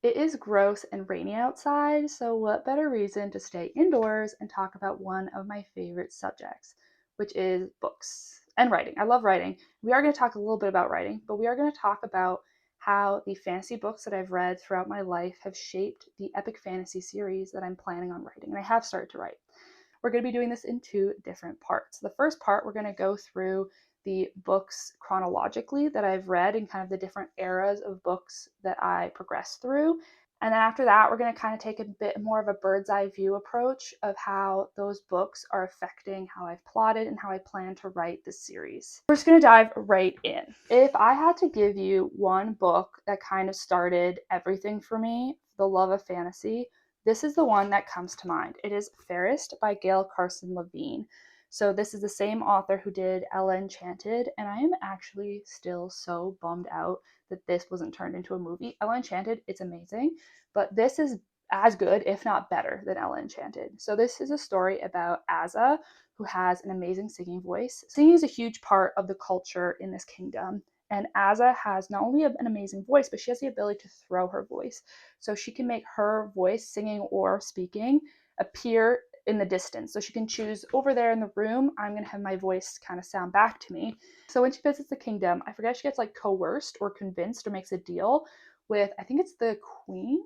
It is gross and rainy outside, so what better reason to stay indoors and talk about one of my favorite subjects, which is books and writing. I love writing. We are going to talk a little bit about writing, but we are going to talk about how the fantasy books that I've read throughout my life have shaped the epic fantasy series that I'm planning on writing, and I have started to write. We're going to be doing this in two different parts. The first part, we're going to go through the books chronologically that I've read and kind of the different eras of books that I progressed through. And then after that, we're going to kind of take a bit more of a bird's eye view approach of how those books are affecting how I've plotted and how I plan to write this series. We're just going to dive right in. If I had to give you one book that kind of started everything for me, the love of fantasy, this is the one that comes to mind. It is Fairest by Gail Carson Levine. So this is the same author who did Ella Enchanted, and I am actually still so bummed out that this wasn't turned into a movie. Ella Enchanted, it's amazing, but this is as good, if not better, than Ella Enchanted. So this is a story about Azza, who has an amazing singing voice. Singing is a huge part of the culture in this kingdom. And Azza has not only an amazing voice, but she has the ability to throw her voice. So she can make her voice, singing or speaking, appear in the distance. So she can choose over there in the room, I'm going to have my voice kind of sound back to me. So when she visits the kingdom, I forget, she gets like coerced or convinced or makes a deal with, I think it's the queen.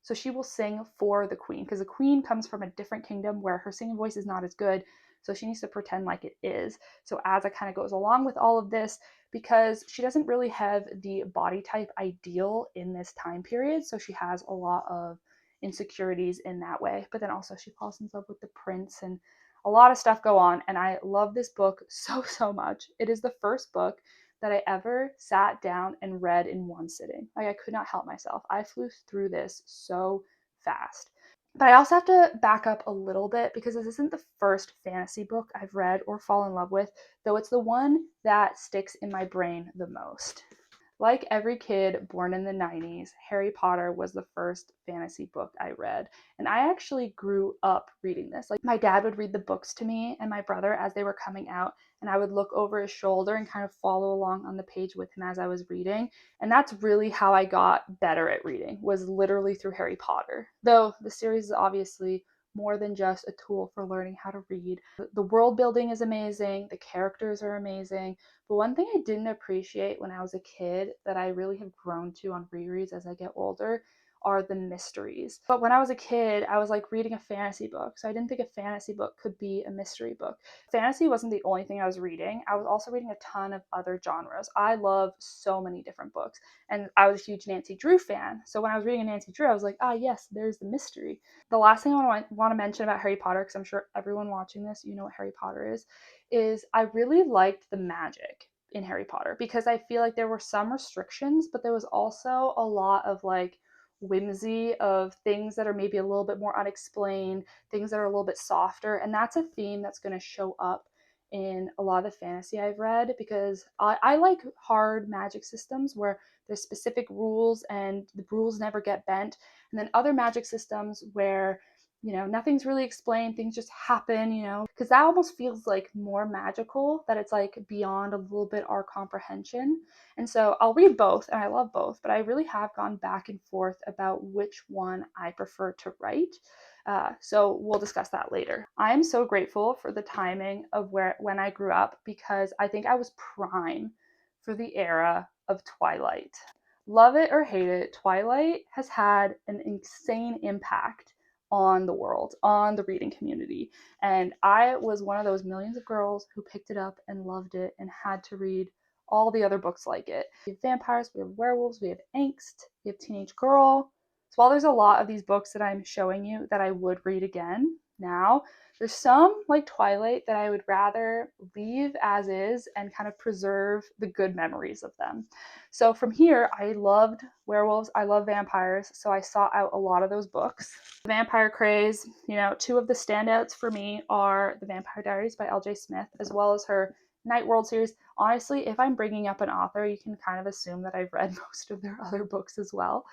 So she will sing for the queen because the queen comes from a different kingdom where her singing voice is not as good. So she needs to pretend like it is. So Azza kind of goes along with all of this because she doesn't really have the body type ideal in this time period. So she has a lot of insecurities in that way. But then also she falls in love with the prince and a lot of stuff go on. And I love this book so much. It is the first book that I ever sat down and read in one sitting. Like I could not help myself. I flew through this so fast. But I also have to back up a little bit because this isn't the first fantasy book I've read or fall in love with, though it's the one that sticks in my brain the most. Like every kid born in the 90s, Harry Potter was the first fantasy book I read. And I actually grew up reading this. Like my dad would read the books to me and my brother as they were coming out, and I would look over his shoulder and kind of follow along on the page with him as I was reading. And that's really how I got better at reading, was literally through Harry Potter. Though the series is obviously more than just a tool for learning how to read. The world building is amazing, the characters are amazing, but one thing I didn't appreciate when I was a kid that I really have grown to on rereads as I get older are the mysteries. But when I was a kid, I was like reading a fantasy book, so I didn't think a fantasy book could be a mystery book. Fantasy wasn't the only thing I was reading. I was also reading a ton of other genres. I love so many different books, and I was a huge Nancy Drew fan. So when I was reading a Nancy Drew, I was like, ah, yes, there's the mystery. The last thing I want to mention about Harry Potter, because I'm sure everyone watching this, you know what Harry Potter is I really liked the magic in Harry Potter because I feel like there were some restrictions, but there was also a lot of like whimsy of things that are maybe a little bit more unexplained, things that are a little bit softer. And that's a theme that's going to show up in a lot of the fantasy I've read because I like hard magic systems where there's specific rules and the rules never get bent. And then other magic systems where nothing's really explained, things just happen, because that almost feels like more magical, that it's like beyond a little bit our comprehension. And so I'll read both and I love both, but I really have gone back and forth about which one I prefer to write. So we'll discuss that later. I am so grateful for the timing of when I grew up because I think I was prime for the era of Twilight. Love it or hate it, Twilight has had an insane impact on the world, on the reading community. And I was one of those millions of girls who picked it up and loved it and had to read all the other books like it. We have vampires, we have werewolves, we have angst, we have teenage girl. So while there's a lot of these books that I'm showing you that I would read again now, there's some like Twilight that I would rather leave as is and kind of preserve the good memories of them. So from here, I loved werewolves, I love vampires, so I sought out a lot of those books. Vampire craze, two of the standouts for me are The Vampire Diaries by L.J. Smith, as well as her Night World series. Honestly, if I'm bringing up an author, you can kind of assume that I've read most of their other books as well.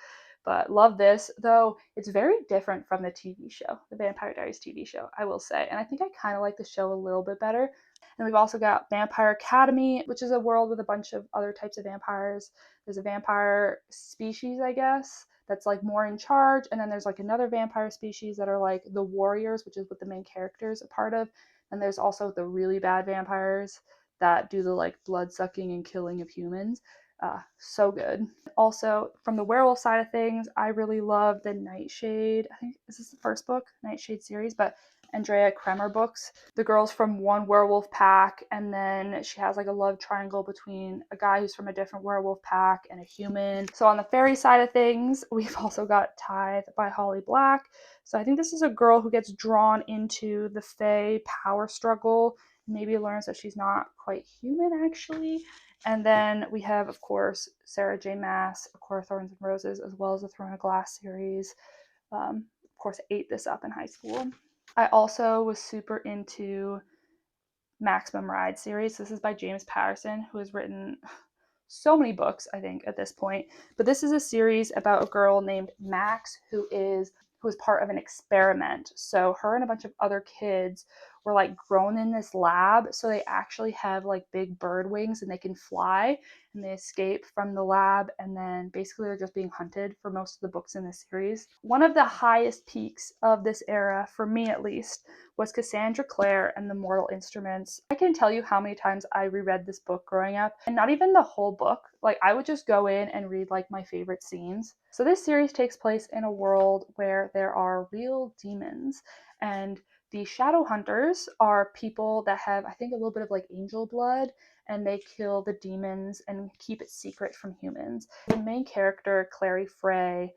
But love this, though it's very different from the TV show, the Vampire Diaries TV show, I will say. And I think I kind of like the show a little bit better. And we've also got Vampire Academy, which is a world with a bunch of other types of vampires. There's a vampire species, I guess, that's like more in charge, and then there's like another vampire species that are like the warriors, which is what the main character is a part of, and there's also the really bad vampires that do the like blood sucking and killing of humans. So good. Also, from the werewolf side of things, I really love the Nightshade. I think this is the first book, Nightshade series, but Andrea Kremer books. The girl's from one werewolf pack, and then she has like a love triangle between a guy who's from a different werewolf pack and a human. So on the fairy side of things, we've also got Tithe by Holly Black. So I think this is a girl who gets drawn into the Fae power struggle, maybe learns that she's not quite human actually. And then we have, of course, Sarah J. Maas, A Court of Thorns and Roses, as well as the Throne of Glass series. Of course, I ate this up in high school. I also was super into Maximum Ride series. This is by James Patterson, who has written so many books, I think, at this point. But this is a series about a girl named Max who is part of an experiment. So her and a bunch of other kids were like grown in this lab, so they actually have like big bird wings and they can fly, and they escape from the lab, and then basically they're just being hunted for most of the books in this series. One of the highest peaks of this era, for me at least, was Cassandra Clare and the Mortal Instruments. I can tell you how many times I reread this book growing up, and not even the whole book. Like, I would just go in and read like my favorite scenes. So this series takes place in a world where there are real demons, and the Shadow Hunters are people that have, I think, a little bit of like angel blood, and they kill the demons and keep it secret from humans. The main character, Clary Frey,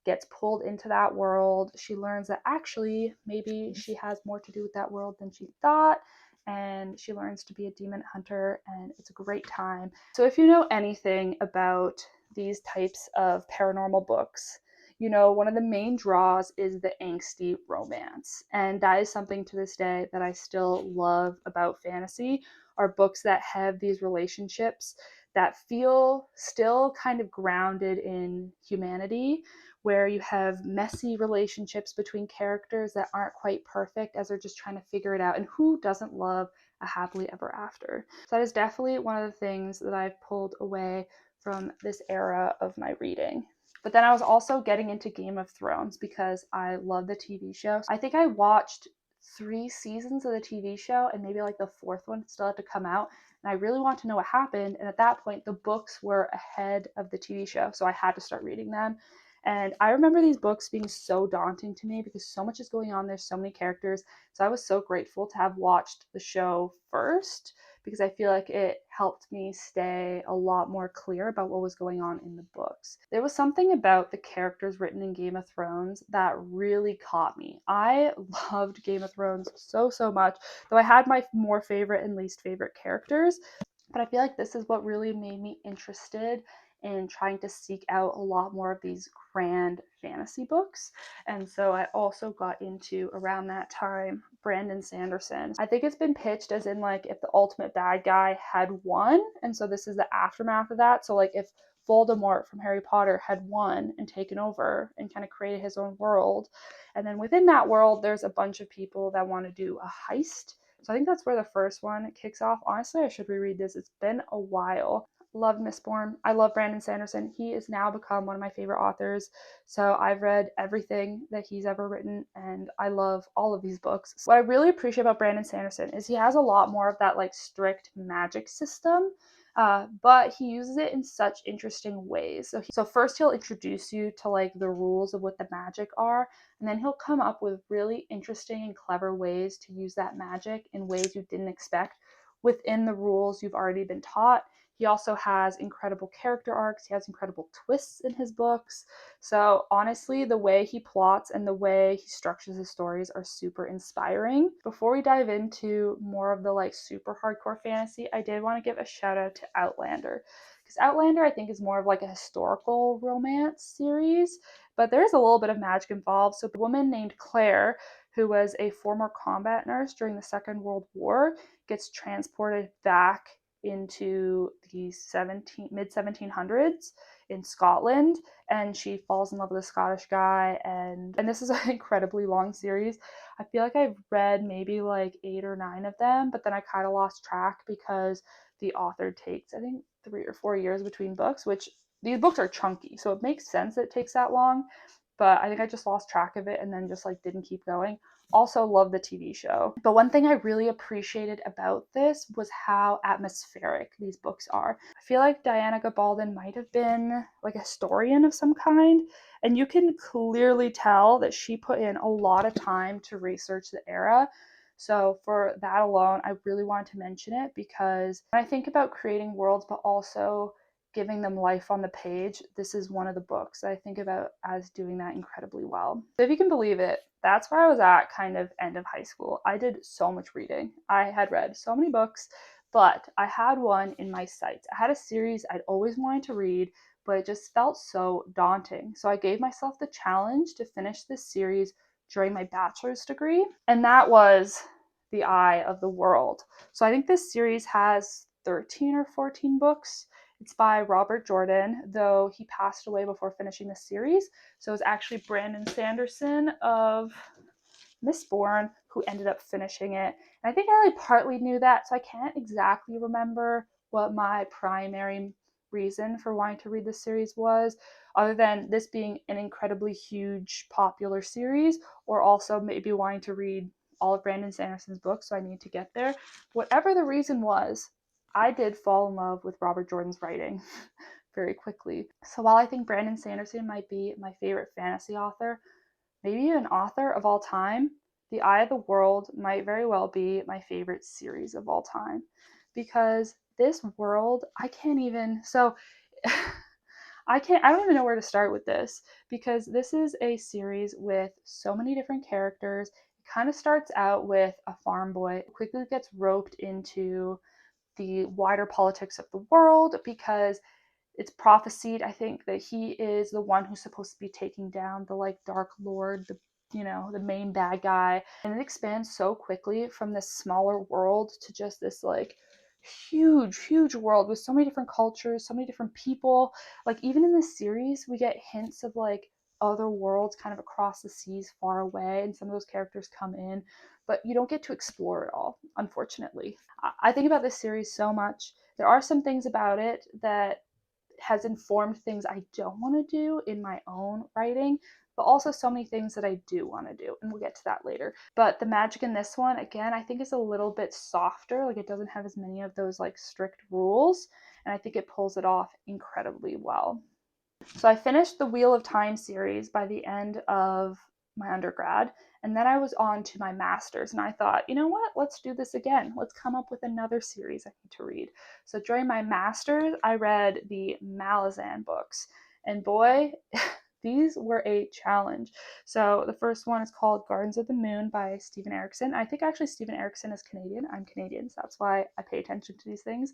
gets pulled into that world. She learns that actually maybe she has more to do with that world than she thought, and she learns to be a demon hunter, and it's a great time. So if you know anything about these types of paranormal books, you know, one of the main draws is the angsty romance. And that is something to this day that I still love about fantasy, are books that have these relationships that feel still kind of grounded in humanity, where you have messy relationships between characters that aren't quite perfect as they're just trying to figure it out. And who doesn't love a happily ever after? So that is definitely one of the things that I've pulled away from this era of my reading. But then I was also getting into Game of Thrones because I love the TV show. I think I watched 3 seasons of the TV show, and maybe like the fourth one still had to come out. And I really want to know what happened. And at that point, the books were ahead of the TV show, so I had to start reading them. And I remember these books being so daunting to me because so much is going on. There's so many characters. So I was so grateful to have watched the show first, because I feel like it helped me stay a lot more clear about what was going on in the books. There was something about the characters written in Game of Thrones that really caught me. I loved Game of Thrones so, so much, though I had my more favorite and least favorite characters. But I feel like this is what really made me interested in trying to seek out a lot more of these grand fantasy books. And so I also got into, around that time, Brandon Sanderson. I think it's been pitched as in like if the ultimate bad guy had won, and so this is the aftermath of that. So like if Voldemort from Harry Potter had won and taken over and kind of created his own world, and then within that world there's a bunch of people that want to do a heist. So I think that's where the first one kicks off. Honestly, I should reread this. It's been a while. Love Mistborn. I love Brandon Sanderson. He has now become one of my favorite authors. So I've read everything that he's ever written, and I love all of these books. What I really appreciate about Brandon Sanderson is he has a lot more of that like strict magic system, but he uses it in such interesting ways. So first he'll introduce you to like the rules of what the magic are, and then he'll come up with really interesting and clever ways to use that magic in ways you didn't expect within the rules you've already been taught. He also has incredible character arcs. He has incredible twists in his books. So honestly, the way he plots and the way he structures his stories are super inspiring. Before we dive into more of the like super hardcore fantasy, I did want to give a shout out to Outlander. Because Outlander, I think, is more of like a historical romance series, but there is a little bit of magic involved. So a woman named Claire, who was a former combat nurse during the Second World War, gets transported back into the mid 1700s in Scotland, and she falls in love with a Scottish guy, and this is an incredibly long series. I feel like I've read maybe like 8 or 9 of them, but then I kind of lost track because the author takes, I think, 3 or 4 years between books, which these books are chunky, so it makes sense that it takes that long, but I think I just lost track of it and then just like didn't keep going. Also love the TV show. But one thing I really appreciated about this was how atmospheric these books are. I feel like Diana Gabaldon might have been like a historian of some kind, and you can clearly tell that she put in a lot of time to research the era. So for that alone, I really wanted to mention it because when I think about creating worlds, but also giving them life on the page, this is one of the books that I think about as doing that incredibly well. So if you can believe it, that's where I was at kind of end of high school. I did so much reading. I had read so many books, but I had one in my sights. I had a series I'd always wanted to read, but it just felt so daunting. So I gave myself the challenge to finish this series during my bachelor's degree, and that was The Eye of the World. So I think this series has 13 or 14 books. It's by Robert Jordan, though he passed away before finishing the series. So it's actually Brandon Sanderson of Mistborn who ended up finishing it. And I think I only partly knew that, so I can't exactly remember what my primary reason for wanting to read this series was, other than this being an incredibly huge, popular series, or also maybe wanting to read all of Brandon Sanderson's books, so I need to get there. Whatever the reason was, I did fall in love with Robert Jordan's writing very quickly. So while I think Brandon Sanderson might be my favorite fantasy author, maybe an author of all time, The Eye of the World might very well be my favorite series of all time. Because this world, I can't even, so I don't even know where to start with this because this is a series with so many different characters. It kind of starts out with a farm boy, quickly gets roped into the wider politics of the world because it's prophesied, I think, that he is the one who's supposed to be taking down the like Dark Lord, the main bad guy. And it expands so quickly from this smaller world to just this like huge world with so many different cultures, so many different people. Like even in this series, we get hints of like other worlds kind of across the seas far away, and some of those characters come in, but you don't get to explore it all, unfortunately. I think about this series so much. There are some things about it that has informed things I don't want to do in my own writing, but also so many things that I do want to do. And we'll get to that later. But the magic in this one, again, I think is a little bit softer. Like it doesn't have as many of those like strict rules. And I think it pulls it off incredibly well. So I finished the Wheel of Time series by the end of my undergrad. And then I was on to my master's, and I thought, you know what? Let's do this again. Let's come up with another series I need to read. So during my master's, I read the Malazan books. And boy, these were a challenge. So the first one is called Gardens of the Moon by Steven Erikson. I think actually Steven Erikson is Canadian. I'm Canadian, so that's why I pay attention to these things.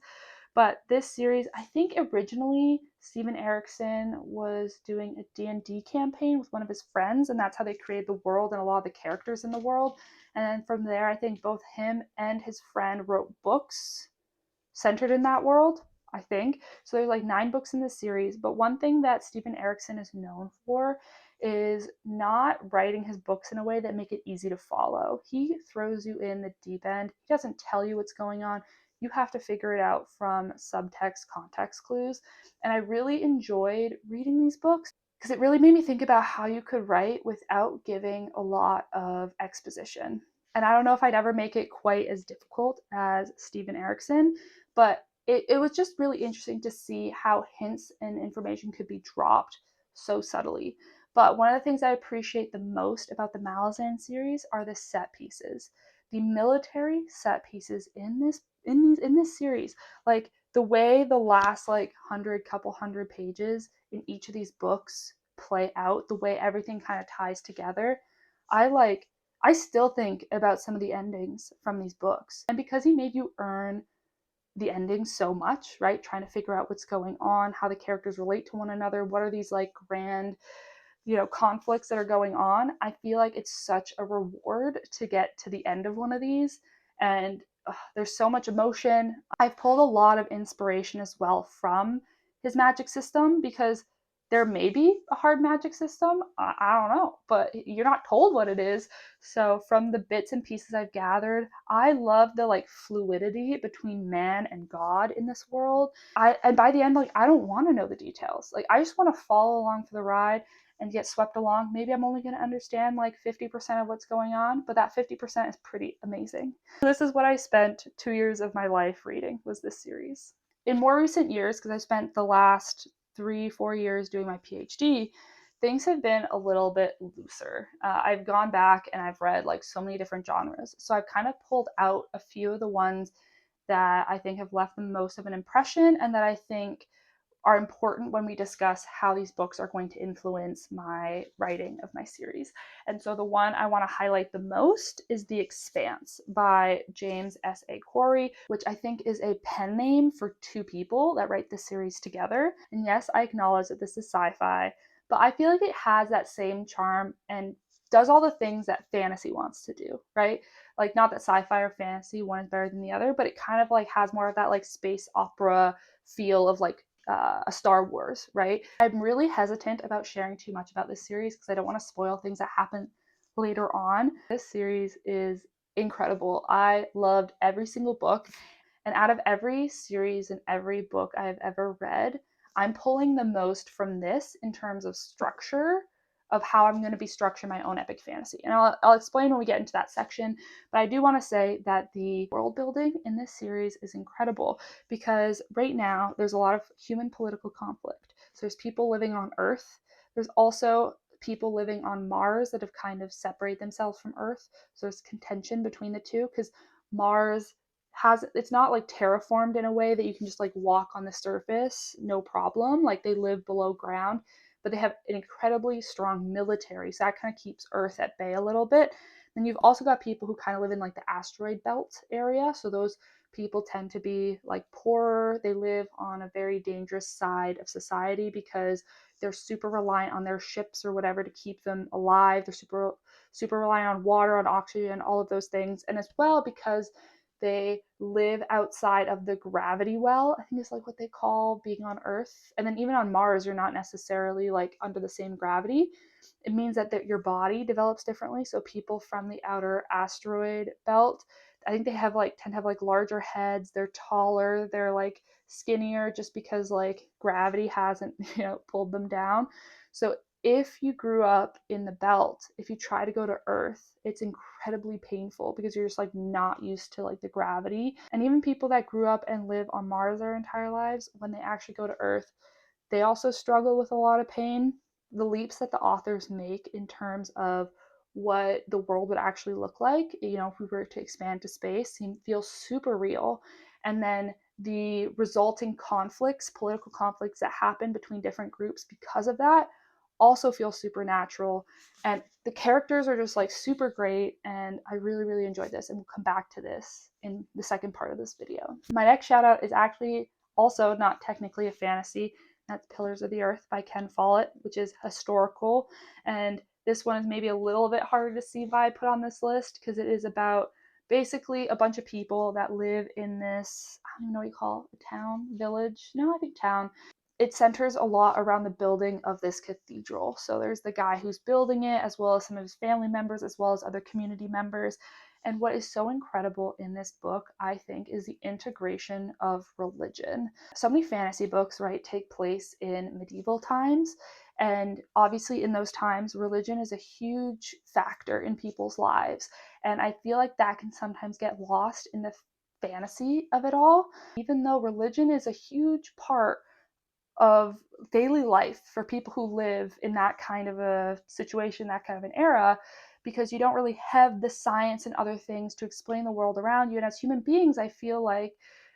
But this series, I think originally Steven Erikson was doing a D&D campaign with one of his friends, and that's how they created the world and a lot of the characters in the world. And then from there, I think both him and his friend wrote books centered in that world, I think. So there's like 9 books in this series. But one thing that Steven Erikson is known for is not writing his books in a way that make it easy to follow. He throws you in the deep end. He doesn't tell you what's going on. You have to figure it out from subtext, context clues. And I really enjoyed reading these books because it really made me think about how you could write without giving a lot of exposition. And I don't know if I'd ever make it quite as difficult as Steven Erikson, but it was just really interesting to see how hints and information could be dropped so subtly. But one of the things I appreciate the most about the Malazan series are the set pieces. The military set pieces in this series, like the way the last like couple hundred pages in each of these books play out, the way everything kind of ties together, I still think about some of the endings from these books. And because he made you earn the ending so much, right? Trying to figure out what's going on, how the characters relate to one another, what are these like grand, conflicts that are going on. I feel like it's such a reward to get to the end of one of these. And there's so much emotion. I've pulled a lot of inspiration as well from his magic system because There may be a hard magic system. I don't know, but you're not told what it is. So from the bits and pieces I've gathered, I love the like fluidity between man and God in this world. And by the end, like I don't want to know the details. Like I just want to follow along for the ride and get swept along. Maybe I'm only going to understand like 50% of what's going on, but that 50% is pretty amazing. This is what I spent 2 years of my life reading, was this series. In more recent years, because I spent the last 3-4 years doing my PhD, things have been a little bit looser. I've gone back and I've read like so many different genres. So I've kind of pulled out a few of the ones that I think have left the most of an impression and that I think are important when we discuss how these books are going to influence my writing of my series. And so the one I want to highlight the most is The Expanse by James S.A. Corey, which I think is a pen name for two people that write this series together. And yes, I acknowledge that this is sci-fi, but I feel like it has that same charm and does all the things that fantasy wants to do, right? Like not that sci-fi or fantasy one is better than the other, but it kind of like has more of that like space opera feel of like a Star Wars, right? I'm really hesitant about sharing too much about this series because I don't want to spoil things that happen later on. This series is incredible. I loved every single book, and out of every series and every book I've ever read, I'm pulling the most from this in terms of structure of how I'm going to be structuring my own epic fantasy. And I'll explain when we get into that section. But I do want to say that the world building in this series is incredible because right now there's a lot of human political conflict. So there's people living on Earth. There's also people living on Mars that have kind of separated themselves from Earth. So there's contention between the two because Mars it's not like terraformed in a way that you can just like walk on the surface no problem. Like they live below ground, but they have an incredibly strong military. So that kind of keeps Earth at bay a little bit. Then you've also got people who kind of live in like the asteroid belt area. So those people tend to be like poorer. They live on a very dangerous side of society because they're super reliant on their ships or whatever to keep them alive. They're super reliant on water, on oxygen, all of those things. And as well because they live outside of the gravity well, I think is like what they call being on Earth. And then even on Mars, you're not necessarily like under the same gravity. It means that your body develops differently. So people from the outer asteroid belt, I think they have like tend to have like larger heads, they're taller, they're like skinnier just because like gravity hasn't, pulled them down. So if you grew up in the belt, if you try to go to Earth, it's incredibly painful because you're just like not used to like the gravity. And even people that grew up and live on Mars their entire lives, when they actually go to Earth, they also struggle with a lot of pain. The leaps that the authors make in terms of what the world would actually look like, if we were to expand to space, feel super real. And then the resulting conflicts, political conflicts that happen between different groups because of that also feel supernatural. And the characters are just like super great. And I really, really enjoyed this. And we'll come back to this in the second part of this video. My next shout out is actually also not technically a fantasy. That's Pillars of the Earth by Ken Follett, which is historical. And this one is maybe a little bit harder to see why I put on this list because it is about basically a bunch of people that live in this, I don't even know what you call it, a town, village? No, I think town. It centers a lot around the building of this cathedral. So there's the guy who's building it, as well as some of his family members, as well as other community members. And what is so incredible in this book, I think, is the integration of religion. So many fantasy books, right, take place in medieval times. And obviously, in those times, religion is a huge factor in people's lives. And I feel like that can sometimes get lost in the fantasy of it all. Even though religion is a huge part of daily life for people who live in that kind of a situation, that kind of an era, because you don't really have the science and other things to explain the world around you. And as human beings, I feel like,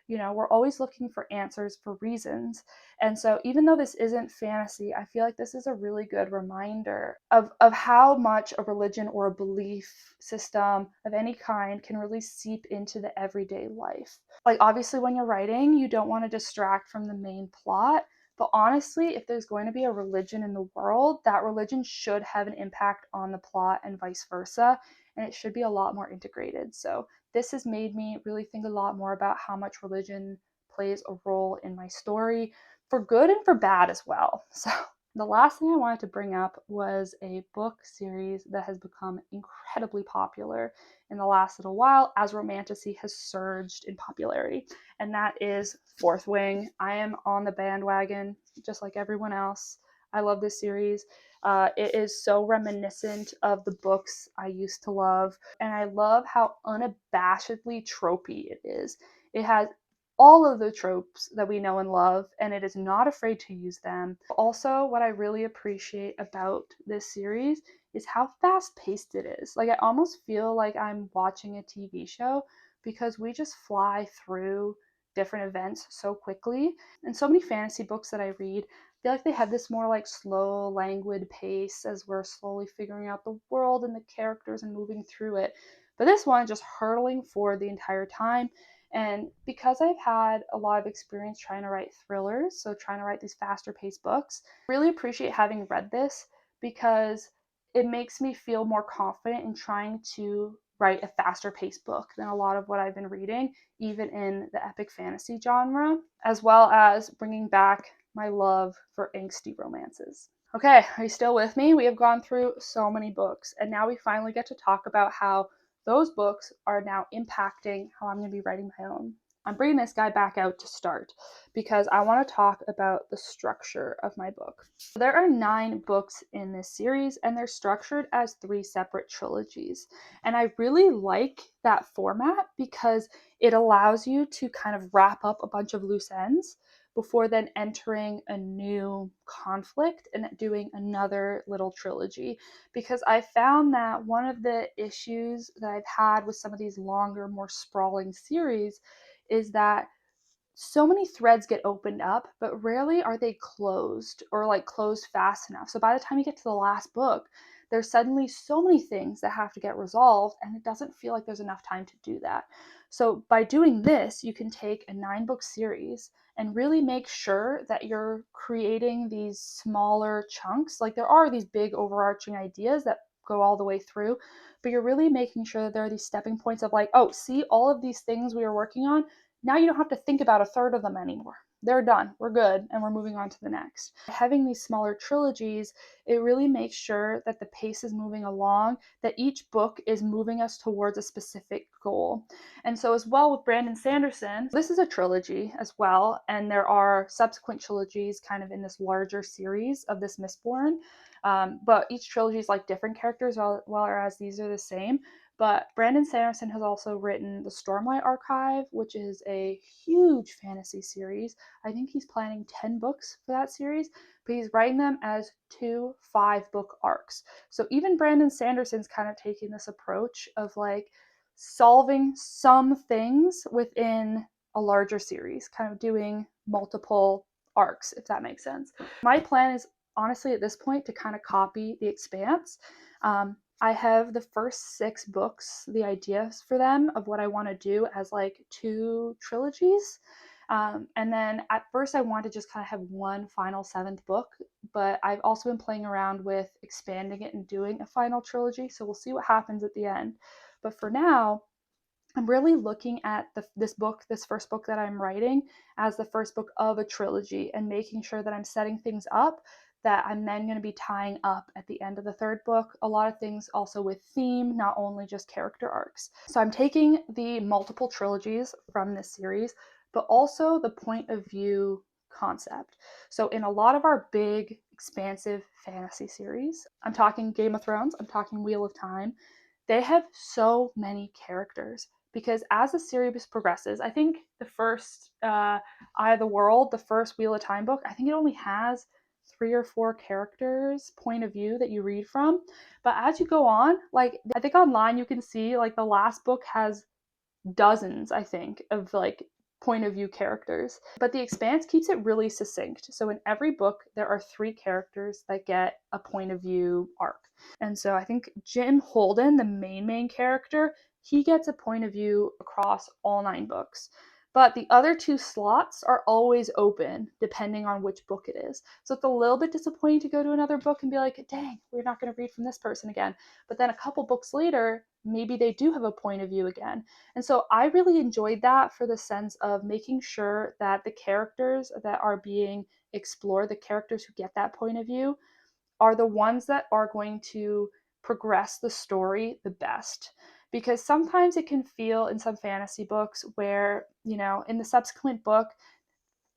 we're always looking for answers for reasons. And so even though this isn't fantasy, I feel like this is a really good reminder of how much a religion or a belief system of any kind can really seep into the everyday life. Like obviously when you're writing, you don't want to distract from the main plot. But honestly, if there's going to be a religion in the world, that religion should have an impact on the plot and vice versa. And it should be a lot more integrated. So this has made me really think a lot more about how much religion plays a role in my story, for good and for bad as well. So The last thing I wanted to bring up was a book series that has become incredibly popular in the last little while as romantasy has surged in popularity, and that is Fourth Wing. I am on the bandwagon just like everyone else. I love this series. It is so reminiscent of the books I used to love, and I love how unabashedly tropey it is. It has all of the tropes that we know and love, and it is not afraid to use them. Also, what I really appreciate about this series is how fast paced it is. Like, I almost feel like I'm watching a TV show because we just fly through different events so quickly. And so many fantasy books that I read, I feel like they have this more like slow, languid pace as we're slowly figuring out the world and the characters and moving through it. But this one just hurtling forward the entire time. And because I've had a lot of experience trying to write thrillers, so trying to write these faster paced books, I really appreciate having read this because it makes me feel more confident in trying to write a faster paced book than a lot of what I've been reading, even in the epic fantasy genre, as well as bringing back my love for angsty romances. Okay, are you still with me? We have gone through so many books, and now we finally get to talk about how those books are now impacting how I'm going to be writing my own. I'm bringing this guy back out to start because I want to talk about the structure of my book. There are 9 books in this series, and they're structured as 3 separate trilogies. And I really like that format because it allows you to kind of wrap up a bunch of loose ends before then entering a new conflict and doing another little trilogy. Because I found that one of the issues that I've had with some of these longer, more sprawling series is that so many threads get opened up, but rarely are they closed or like closed fast enough. So by the time you get to the last book, there's suddenly so many things that have to get resolved, and it doesn't feel like there's enough time to do that. So by doing this, you can take a 9-book series and really make sure that you're creating these smaller chunks. Like, there are these big overarching ideas that go all the way through, but you're really making sure that there are these stepping points of like, oh, see all of these things we were working on, now you don't have to think about a third of them anymore. They're done. We're good. And we're moving on to the next. Having these smaller trilogies, it really makes sure that the pace is moving along, that each book is moving us towards a specific goal. And so, as well with Brandon Sanderson, this is a trilogy as well. And there are subsequent trilogies kind of in this larger series of this Mistborn. But each trilogy is like different characters, whereas these are the same. But Brandon Sanderson has also written the Stormlight Archive, which is a huge fantasy series. I think he's planning 10 books for that series, but he's writing them as 2 5-book arcs. So even Brandon Sanderson's kind of taking this approach of like solving some things within a larger series, kind of doing multiple arcs, if that makes sense. My plan is honestly at this point to kind of copy The Expanse. I have the first 6 books, the ideas for them of what I want to do as like 2 trilogies. And then at first I wanted to just kind of have one final 7th book, but I've also been playing around with expanding it and doing a final trilogy. So we'll see what happens at the end. But for now, I'm really looking at this first book that I'm writing, as the first book of a trilogy, and making sure that I'm setting things up that I'm then going to be tying up at the end of the 3rd book. A lot of things also with theme, not only just character arcs. So I'm taking the multiple trilogies from this series, but also the point of view concept. So in a lot of our big, expansive fantasy series, I'm talking Game of Thrones, I'm talking Wheel of Time, they have so many characters because as the series progresses, I think the first Eye of the World, the first Wheel of Time book, I think it only has 3 or 4 characters point of view that you read from. But as you go on, like I think online you can see like the last book has dozens, I think, of like point of view characters. But The Expanse keeps it really succinct. So in every book, there are 3 characters that get a point of view arc. And so I think Jim Holden, the main character, he gets a point of view across all 9 books. But the other 2 slots are always open depending on which book it is. So it's a little bit disappointing to go to another book and be like, dang, we're not going to read from this person again. But then a couple books later, maybe they do have a point of view again. And so I really enjoyed that for the sense of making sure that the characters that are being explore, the characters who get that point of view, are the ones that are going to progress the story the best. Because sometimes it can feel in some fantasy books where, in the subsequent book,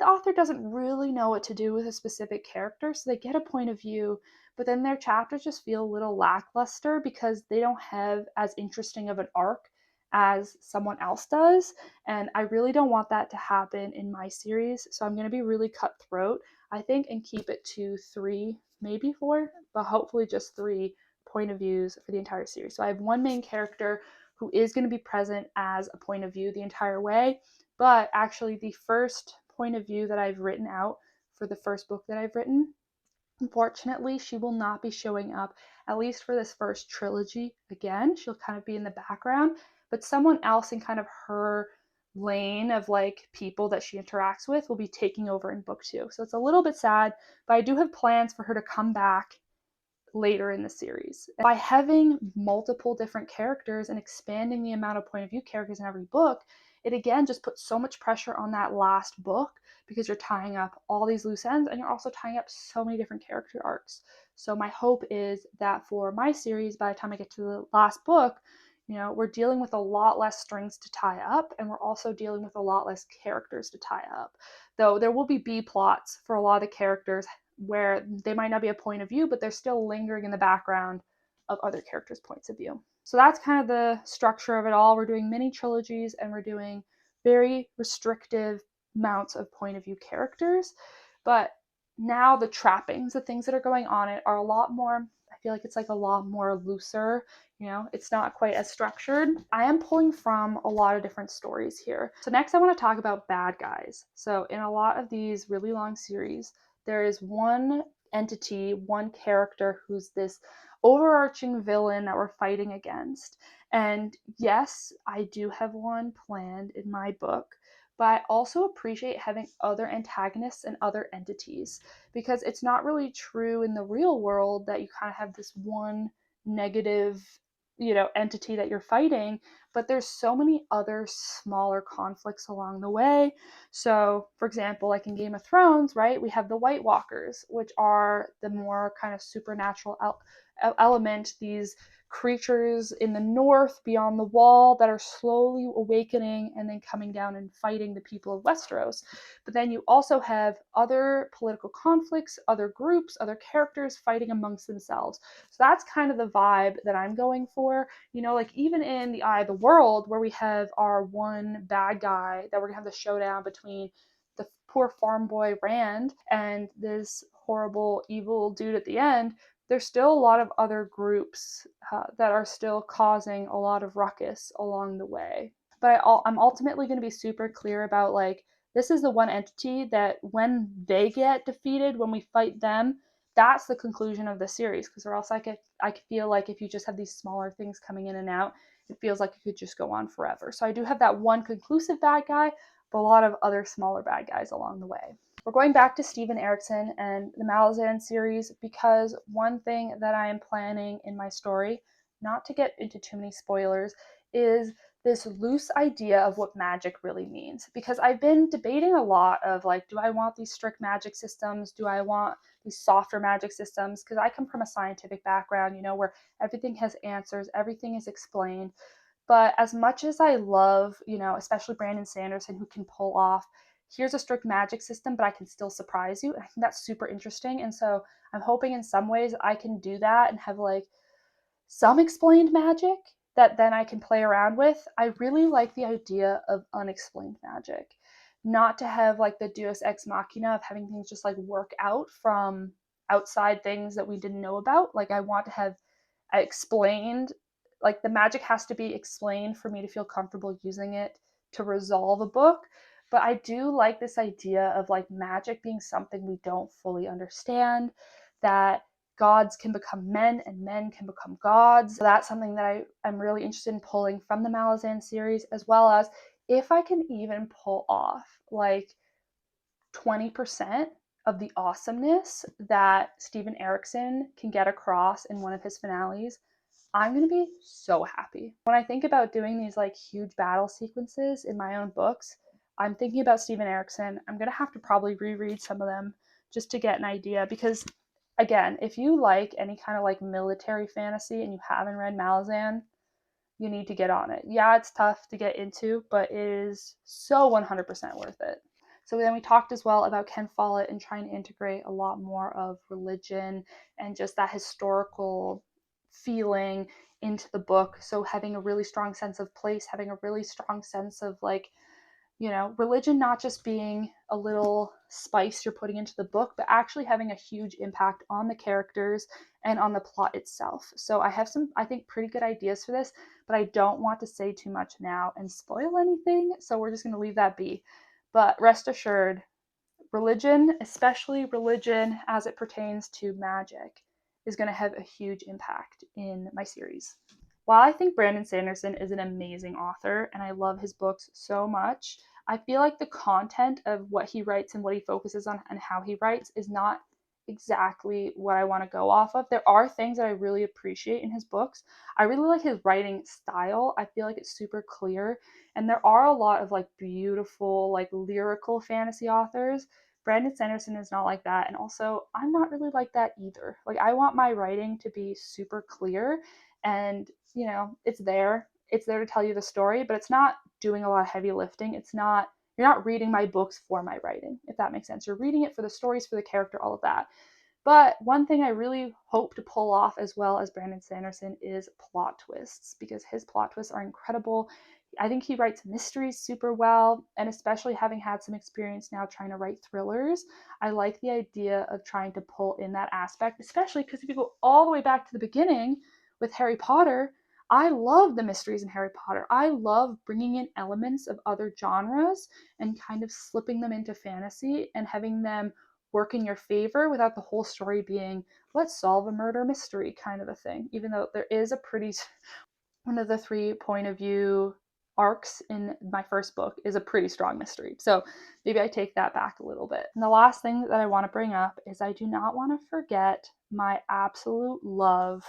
the author doesn't really know what to do with a specific character, so they get a point of view, but then their chapters just feel a little lackluster because they don't have as interesting of an arc as someone else does. And I really don't want that to happen in my series, so I'm going to be really cutthroat, I think, and keep it to 3, maybe 4, but hopefully just 3 point of views for the entire series. So I have one main character who is going to be present as a point of view the entire way, but actually the first point of view that I've written out for the first book that I've written, unfortunately, she will not be showing up, at least for this first trilogy again. She'll kind of be in the background, but someone else in kind of her lane of like people that she interacts with will be taking over in book 2. So it's a little bit sad, but I do have plans for her to come back later in the series. By having multiple different characters and expanding the amount of point of view characters in every book, it again just puts so much pressure on that last book because you're tying up all these loose ends and you're also tying up so many different character arcs. So my hope is that for my series, by the time I get to the last book, we're dealing with a lot less strings to tie up, and we're also dealing with a lot less characters to tie up. Though there will be B plots for a lot of the characters where they might not be a point of view, but they're still lingering in the background of other characters' points of view. So that's kind of the structure of it all. We're doing mini trilogies and we're doing very restrictive amounts of point of view characters. But now the trappings, the things that are going on it, are a lot more, I feel like it's like a lot more looser. It's not quite as structured. I am pulling from a lot of different stories here. So next I want to talk about bad guys. So in a lot of these really long series, there is one entity, one character who's this overarching villain that we're fighting against. And yes, I do have one planned in my book, but I also appreciate having other antagonists and other entities, because it's not really true in the real world that you kind of have this one negative entity that you're fighting, but there's so many other smaller conflicts along the way. So for example, like in Game of Thrones, right, we have the White Walkers, which are the more kind of supernatural element, these creatures in the north beyond the wall that are slowly awakening and then coming down and fighting the people of Westeros. But then you also have other political conflicts, other groups, other characters fighting amongst themselves. So that's kind of the vibe that I'm going for. Like even in The Eye of the World, where we have our one bad guy that we're gonna have the showdown between the poor farm boy Rand and this horrible evil dude at the end, there's still a lot of other groups that are still causing a lot of ruckus along the way. But I'm ultimately going to be super clear about like, this is the one entity that when they get defeated, when we fight them, that's the conclusion of the series. Because or else I feel like if you just have these smaller things coming in and out, it feels like it could just go on forever. So I do have that one conclusive bad guy, but a lot of other smaller bad guys along the way. We're going back to Steven Erikson and the Malazan series because one thing that I am planning in my story, not to get into too many spoilers, is this loose idea of what magic really means. Because I've been debating a lot of like, do I want these strict magic systems? Do I want these softer magic systems? Because I come from a scientific background, where everything has answers, everything is explained. But as much as I love, especially Brandon Sanderson, who can pull off, here's a strict magic system, but I can still surprise you. I think that's super interesting. And so I'm hoping in some ways I can do that and have like some explained magic that then I can play around with. I really like the idea of unexplained magic. Not to have like the deus ex machina of having things just like work out from outside things that we didn't know about. Like I want to have explained, like the magic has to be explained for me to feel comfortable using it to resolve a book. But I do like this idea of like magic being something we don't fully understand, that gods can become men and men can become gods. So that's something that I'm really interested in pulling from the Malazan series, as well as if I can even pull off like 20% of the awesomeness that Steven Erikson can get across in one of his finales, I'm going to be so happy. When I think about doing these like huge battle sequences in my own books, I'm thinking about Steven Erikson. I'm going to have to probably reread some of them just to get an idea. Because again, if you like any kind of like military fantasy and you haven't read Malazan, you need to get on it. Yeah, it's tough to get into, but it is so 100% worth it. So then we talked as well about Ken Follett and trying to integrate a lot more of religion and just that historical feeling into the book. So having a really strong sense of place, having a really strong sense of like, religion not just being a little spice you're putting into the book, but actually having a huge impact on the characters and on the plot itself. So I have some, I think, pretty good ideas for this, but I don't want to say too much now and spoil anything. So we're just going to leave that be. But rest assured, religion, especially religion as it pertains to magic, is going to have a huge impact in my series. While I think Brandon Sanderson is an amazing author and I love his books so much, I feel like the content of what he writes and what he focuses on and how he writes is not exactly what I want to go off of. There are things that I really appreciate in his books. I really like his writing style. I feel like it's super clear. And there are a lot of like beautiful, like lyrical fantasy authors. Brandon Sanderson is not like that. And also, I'm not really like that either. Like, I want my writing to be super clear and it's there. It's there to tell you the story, but it's not doing a lot of heavy lifting. You're not reading my books for my writing, if that makes sense. You're reading it for the stories, for the character, all of that. But one thing I really hope to pull off as well as Brandon Sanderson is plot twists, because his plot twists are incredible. I think he writes mysteries super well, and especially having had some experience now trying to write thrillers, I like the idea of trying to pull in that aspect, especially because if you go all the way back to the beginning with Harry Potter, I love the mysteries in Harry Potter. I love bringing in elements of other genres and kind of slipping them into fantasy and having them work in your favor without the whole story being, let's solve a murder mystery kind of a thing. Even though there is a pretty, one of the 3 point of view arcs in my first book is a pretty strong mystery. So maybe I take that back a little bit. And the last thing that I want to bring up is I do not want to forget my absolute love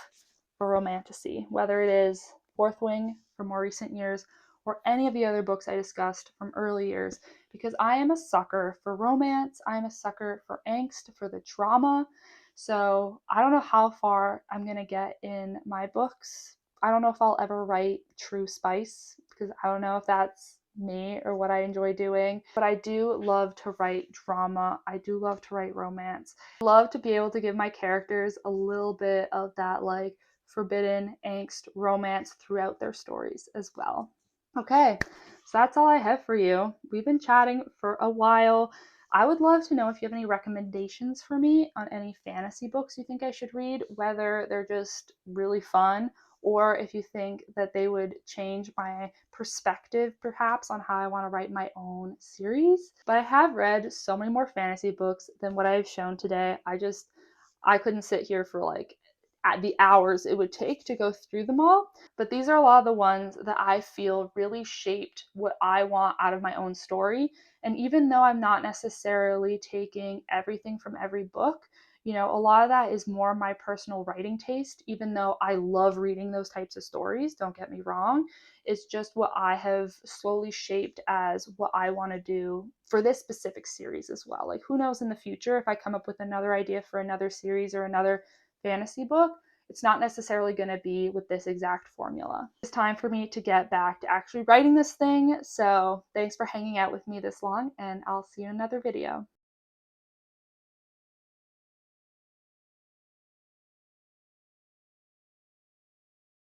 for romantasy, whether it is Fourth Wing from more recent years or any of the other books I discussed from early years, because I am a sucker for romance. I'm a sucker for angst, for the drama. So I don't know how far I'm going to get in my books. I don't know if I'll ever write true spice because I don't know if that's me or what I enjoy doing, but I do love to write drama. I do love to write romance. I love to be able to give my characters a little bit of that like forbidden angst romance throughout their stories as well. Okay, so that's all I have for you. We've been chatting for a while. I would love to know if you have any recommendations for me on any fantasy books you think I should read, whether they're just really fun or if you think that they would change my perspective perhaps on how I want to write my own series. But I have read so many more fantasy books than what I've shown today. I couldn't sit here for like at the hours it would take to go through them all. But these are a lot of the ones that I feel really shaped what I want out of my own story. And even though I'm not necessarily taking everything from every book, a lot of that is more my personal writing taste, even though I love reading those types of stories, don't get me wrong. It's just what I have slowly shaped as what I want to do for this specific series as well. Like, who knows in the future if I come up with another idea for another series or another fantasy book, it's not necessarily going to be with this exact formula. It's time for me to get back to actually writing this thing. So thanks for hanging out with me this long, and I'll see you in another video.